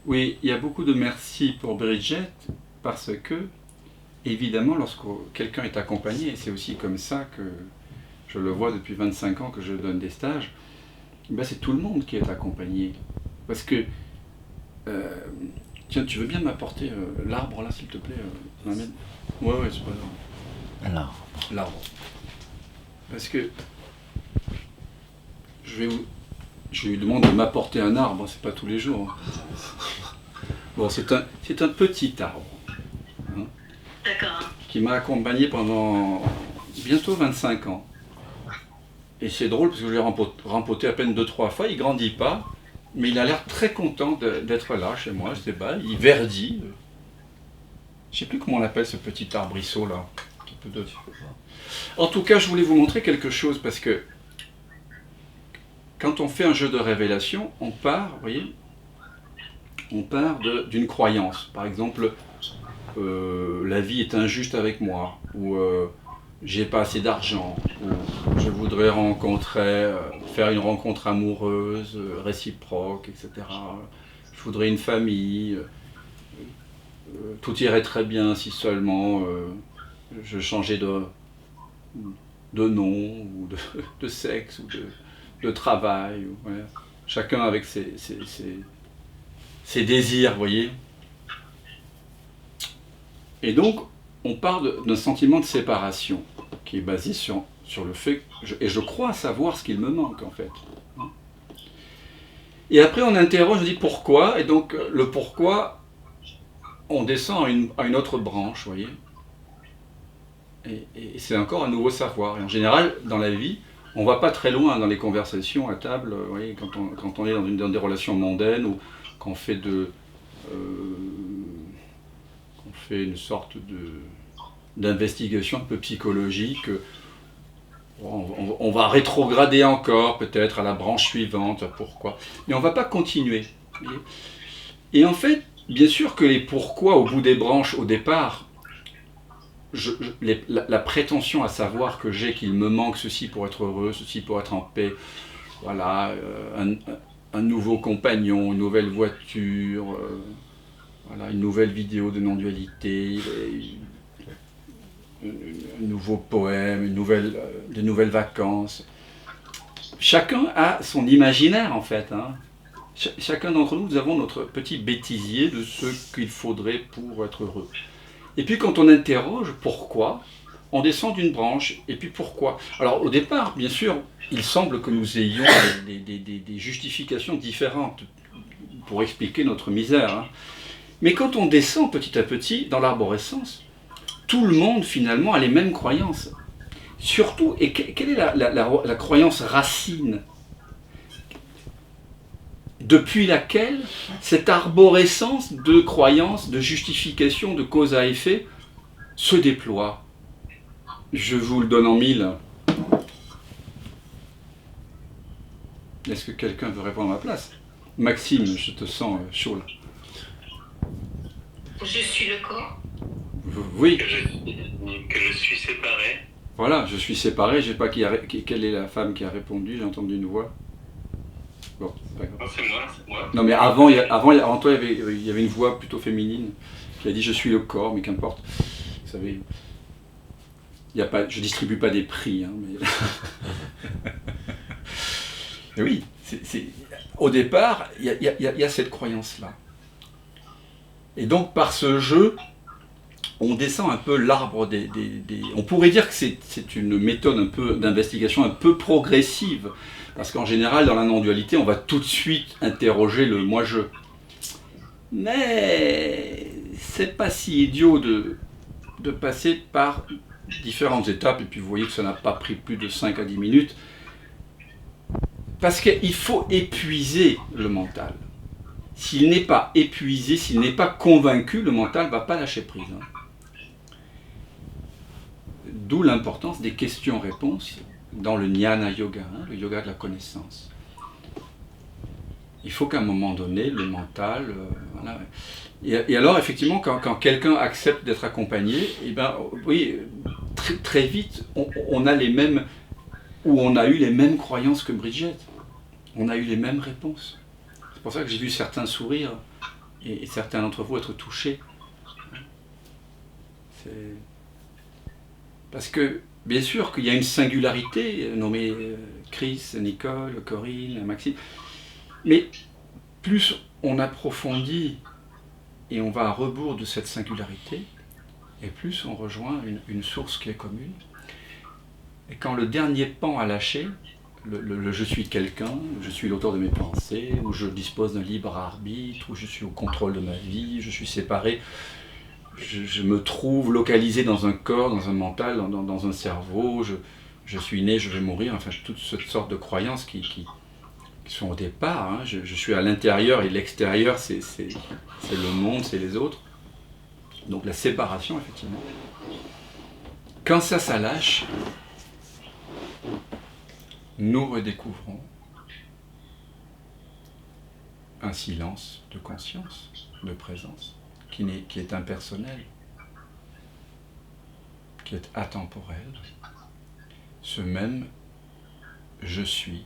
Oui, il y a beaucoup de merci pour Bridget parce que, évidemment, lorsque quelqu'un est accompagné, et c'est aussi comme ça que je le vois depuis 25 ans que je donne des stages, ben c'est tout le monde qui est accompagné. Parce que, euh, tiens, tu veux bien m'apporter l'arbre là, s'il te plaît Mohamed. Ouais, ouais, c'est pas grave. Alors, L'arbre. Parce que je vais vous, je lui demande de m'apporter un arbre, c'est pas tous les jours. Bon, c'est un petit arbre hein, D'accord. qui m'a accompagné pendant bientôt 25 ans. Et c'est drôle parce que je l'ai rempoté à peine 2-3 fois, il grandit pas, mais il a l'air très content d'être là chez moi, je sais pas, il verdit. Je sais plus comment on appelle ce petit arbrisseau là. En tout cas, je voulais vous montrer quelque chose parce que quand on fait un jeu de révélation, on part, vous voyez, on part d'une croyance. Par exemple, la vie est injuste avec moi, ou j'ai pas assez d'argent, ou je voudrais faire une rencontre amoureuse, réciproque, etc. Je voudrais une famille, tout irait très bien si seulement je changeais de nom, ou de sexe, ou de travail. Voilà. Chacun avec ses désirs, vous voyez. Et donc, on part d'un sentiment de séparation qui est basé sur le fait, et je crois savoir ce qu'il me manque en fait. Et après on interroge, on dit pourquoi, et donc le pourquoi, on descend à une autre branche, vous voyez. Et c'est encore un nouveau savoir. Et en général, dans la vie, on ne va pas très loin dans les conversations à table, vous voyez, quand on est dans des relations mondaines, ou quand on fait on fait une sorte d'investigation un peu psychologique. On va rétrograder encore, peut-être à la branche suivante, pourquoi. Mais on ne va pas continuer. Et en fait, bien sûr que les pourquoi au bout des branches, au départ, la prétention à savoir que j'ai qu'il me manque ceci pour être heureux, ceci pour être en paix, voilà, un nouveau compagnon, une nouvelle voiture, voilà, une nouvelle vidéo de non-dualité, un nouveau poème, de nouvelles vacances. Chacun a son imaginaire en fait. Hein. Chacun d'entre nous, nous avons notre petit bêtisier de ce qu'il faudrait pour être heureux. Et puis quand on interroge pourquoi, on descend d'une branche, et puis pourquoi. Alors au départ, bien sûr, il semble que nous ayons des justifications différentes pour expliquer notre misère. Hein. Mais quand on descend petit à petit dans l'arborescence, tout le monde finalement a les mêmes croyances. Surtout, et quelle est la croyance racine depuis laquelle cette arborescence de croyances, de justification, de cause à effet se déploie? Je vous le donne en mille. Est-ce que quelqu'un veut répondre à ma place? Maxime, je te sens chaud là. Je suis le corps. Oui. Que je suis séparé. Voilà, je suis séparé, je ne sais pas quelle est la femme qui a répondu, j'ai entendu une voix. Bon, c'est pas grave. Non, c'est moi. Non, mais avant toi, il y avait une voix plutôt féminine qui a dit je suis le corps, mais qu'importe. Vous savez, je distribue pas des prix. Hein, mais... Et oui, au départ, il y a cette croyance-là. Et donc, par ce jeu, on descend un peu l'arbre On pourrait dire que c'est une méthode un peu d'investigation un peu progressive, parce qu'en général, dans la non-dualité, on va tout de suite interroger le moi-je. Mais c'est pas si idiot de passer par différentes étapes, et puis vous voyez que ça n'a pas pris plus de 5 à 10 minutes, parce qu'il faut épuiser le mental. S'il n'est pas épuisé, s'il n'est pas convaincu, le mental ne va pas lâcher prise. Hein. D'où l'importance des questions-réponses dans le jnana yoga, hein, le yoga de la connaissance. Il faut qu'à un moment donné, le mental... voilà. Et alors, effectivement, quand quelqu'un accepte d'être accompagné, eh ben, oui, très vite, on a les mêmes... ou on a eu les mêmes croyances que Bridget. On a eu les mêmes réponses. C'est pour ça que j'ai vu certains sourire et certains d'entre vous être touchés. C'est... Parce que, bien sûr qu'il y a une singularité nommée Chris, Nicole, Corinne, Maxime, mais plus on approfondit et on va à rebours de cette singularité, et plus on rejoint une source qui est commune. Et quand le dernier pan a lâché, le je suis quelqu'un, je suis l'auteur de mes pensées, où je dispose d'un libre arbitre, où je suis au contrôle de ma vie, je suis séparé, je me trouve localisé dans un corps, dans un mental, dans un cerveau, je suis né, je vais mourir, enfin toutes sortes de croyances qui sont au départ, hein. Je suis à l'intérieur et l'extérieur, c'est le monde, c'est les autres. Donc la séparation, effectivement. Quand ça lâche, nous redécouvrons un silence de conscience, de présence, qui est impersonnel, qui est atemporel. Ce même je suis,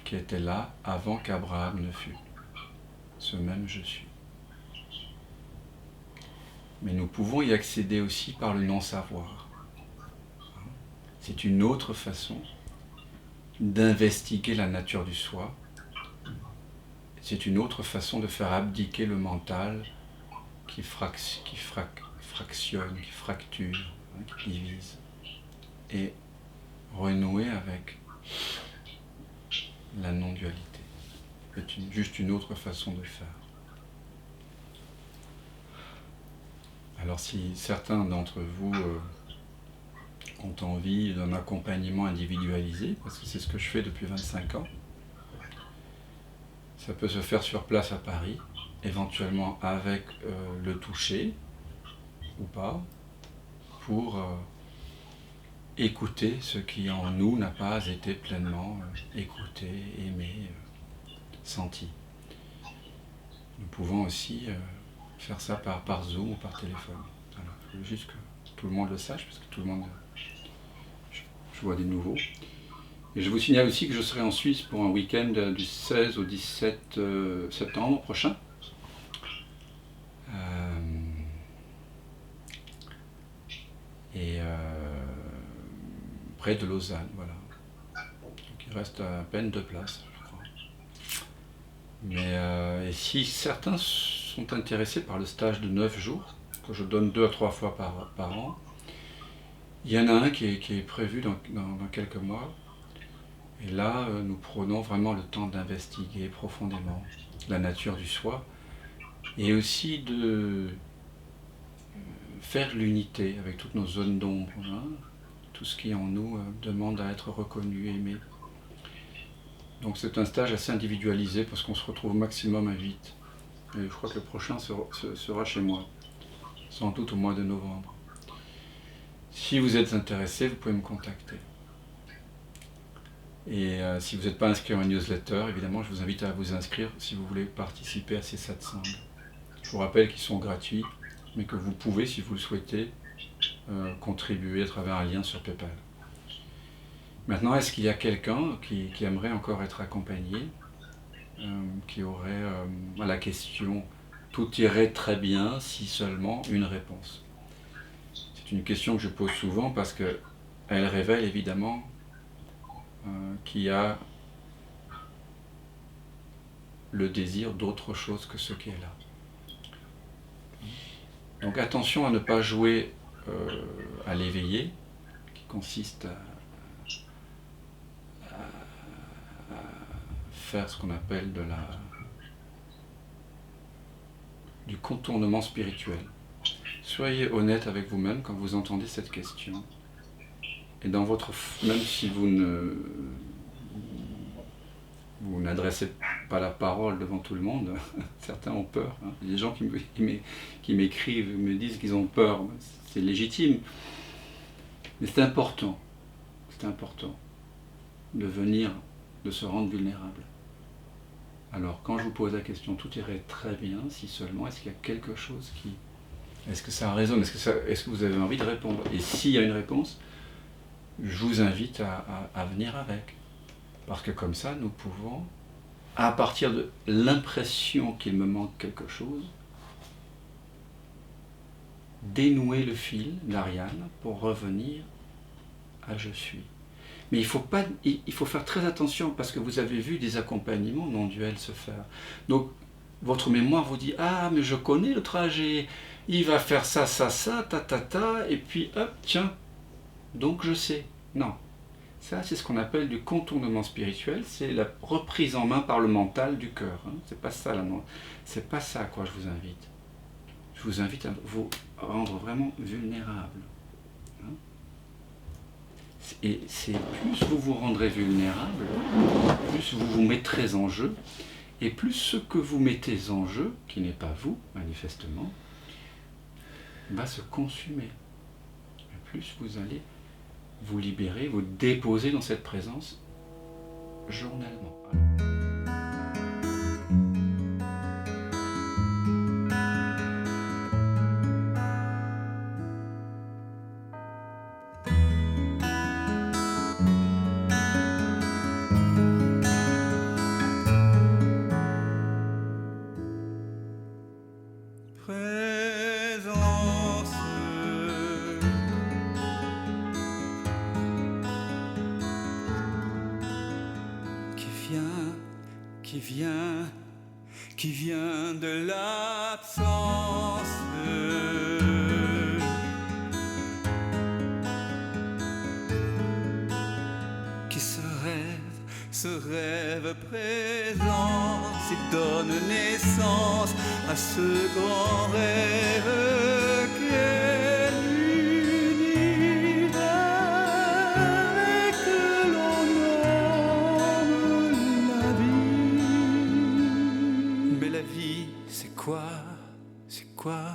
qui était là avant qu'Abraham ne fût. Ce même je suis. Mais nous pouvons y accéder aussi par le non-savoir. C'est une autre façon d'investiguer la nature du soi. C'est une autre façon de faire abdiquer le mental qui fractionne, qui fracture, qui divise. Et renouer avec la non-dualité. C'est juste une autre façon de faire. Alors si certains d'entre vous ont envie d'un accompagnement individualisé, parce que c'est ce que je fais depuis 25 ans, ça peut se faire sur place à Paris, éventuellement avec le toucher, ou pas, pour écouter ce qui en nous n'a pas été pleinement écouté, aimé, senti. Nous pouvons aussi faire ça par Zoom ou par téléphone. Voilà. Je veux juste que tout le monde le sache, parce que tout le monde... Je vois des nouveaux. Et je vous signale aussi que je serai en Suisse pour un week-end du 16 au 17 septembre prochain. Près de Lausanne, voilà. Donc il reste à peine 2 places, je crois. Mais et si certains sont intéressés par le stage de 9 jours, que je donne 2 à 3 fois par an, il y en a un qui est prévu dans quelques mois. Et là, nous prenons vraiment le temps d'investiguer profondément la nature du soi et aussi de faire l'unité avec toutes nos zones d'ombre, hein, tout ce qui en nous demande à être reconnu, aimé. Donc c'est un stage assez individualisé parce qu'on se retrouve maximum à 8. Et je crois que le prochain sera chez moi, sans doute au mois de novembre. Si vous êtes intéressé, vous pouvez me contacter. Et si vous n'êtes pas inscrit à ma newsletter, évidemment, je vous invite à vous inscrire si vous voulez participer à ces satsangs. Je vous rappelle qu'ils sont gratuits, mais que vous pouvez, si vous le souhaitez, contribuer à travers un lien sur PayPal. Maintenant, est-ce qu'il y a quelqu'un qui aimerait encore être accompagné, qui aurait à la question « Tout irait très bien si seulement une réponse ». C'est une question que je pose souvent parce qu'elle révèle évidemment qu'il y a le désir d'autre chose que ce qui est là. Donc attention à ne pas jouer à l'éveillé, qui consiste à faire ce qu'on appelle du contournement spirituel. Soyez honnête avec vous-même quand vous entendez cette question. Et dans votre, même si vous n'adressez pas la parole devant tout le monde, certains ont peur. Hein. Il y a des gens qui m'écrivent, me disent qu'ils ont peur. C'est légitime. Mais c'est important de venir, de se rendre vulnérable. Alors, quand je vous pose la question, tout irait très bien, si seulement, est-ce qu'il y a quelque chose qui... Est-ce que ça résonne? Est-ce que vous avez envie de répondre? Et s'il y a une réponse, je vous invite à venir avec. Parce que comme ça, nous pouvons à partir de l'impression qu'il me manque quelque chose, dénouer le fil d'Ariane pour revenir à je suis. Mais il faut faire très attention parce que vous avez vu des accompagnements non duels se faire. Donc votre mémoire vous dit ah mais je connais le trajet, il va faire ça, ça, ça, ta ta ta, et puis hop, tiens, donc je sais. Non. Ça, c'est ce qu'on appelle du contournement spirituel, c'est la reprise en main par le mental du cœur. Hein. C'est pas ça, c'est pas ça à quoi je vous invite. Je vous invite à vous rendre vraiment vulnérable. Hein. Et c'est plus vous vous rendrez vulnérable, plus vous vous mettrez en jeu, et plus ce que vous mettez en jeu, qui n'est pas vous, manifestement, va se consumer. Et plus vous allez vous libérer, vous déposer dans cette présence journellement. Qui vient de l'absence, qui se rêve présent, il donne naissance à ce grand rêve qu'est l'univers et que l'on nomme la vie. Mais la vie, c'est quoi? C'est quoi?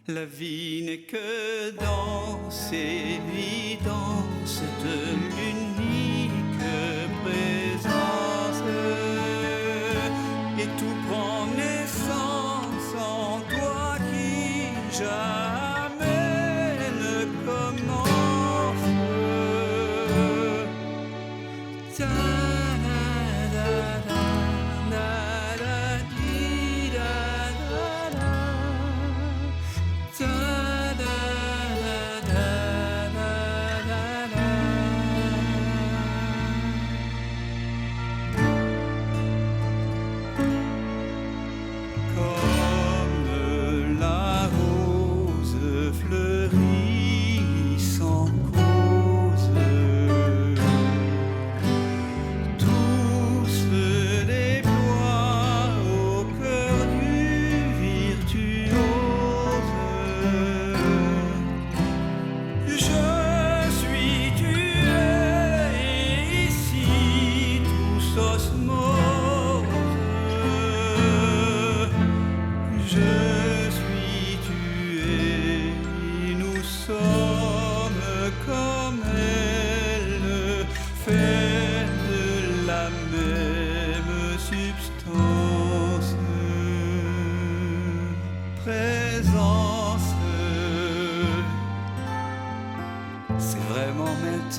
La vie n'est que danse, évidence de l'unique présence. Et tout prend naissance en toi qui jamais ne commence.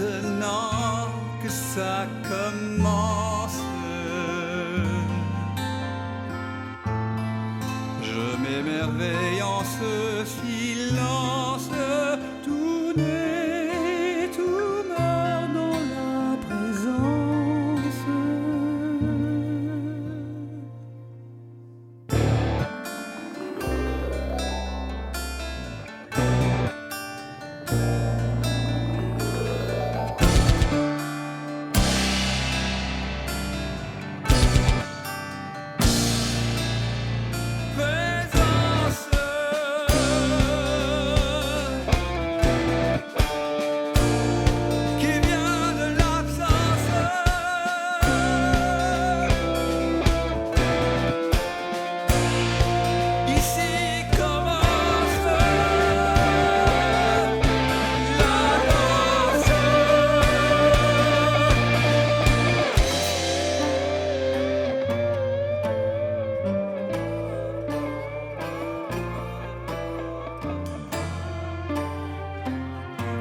Maintenant que ça commence, je m'émerveille en ce silence. Tout naît, tout meurt dans la présence.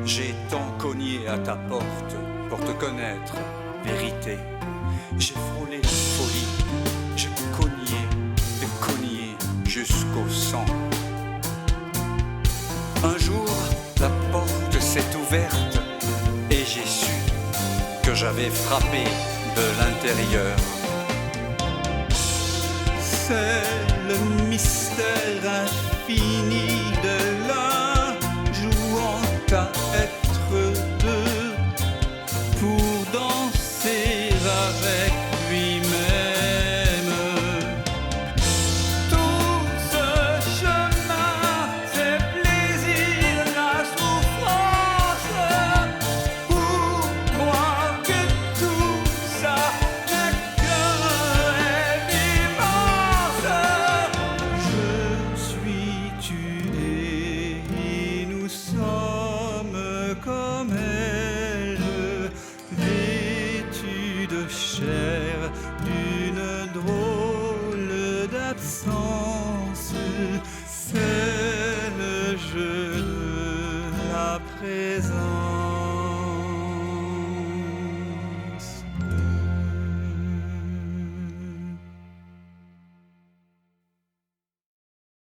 J'ai tant cogné à ta porte pour te connaître, vérité. J'ai frôlé folie jusqu'au sang. Un jour, la porte s'est ouverte et j'ai su que j'avais frappé de l'intérieur. C'est le mystère infini de l'un jouant à être deux pour danser avec lui-même. Tout ce chemin, c'est plaisir, la souffrance. Pour moi que tout ça n'est qu'un rêve immense. Je suis tué et nous sommes comme elle, vêtus de chair d'une drôle d'absence. C'est le jeu de la présence.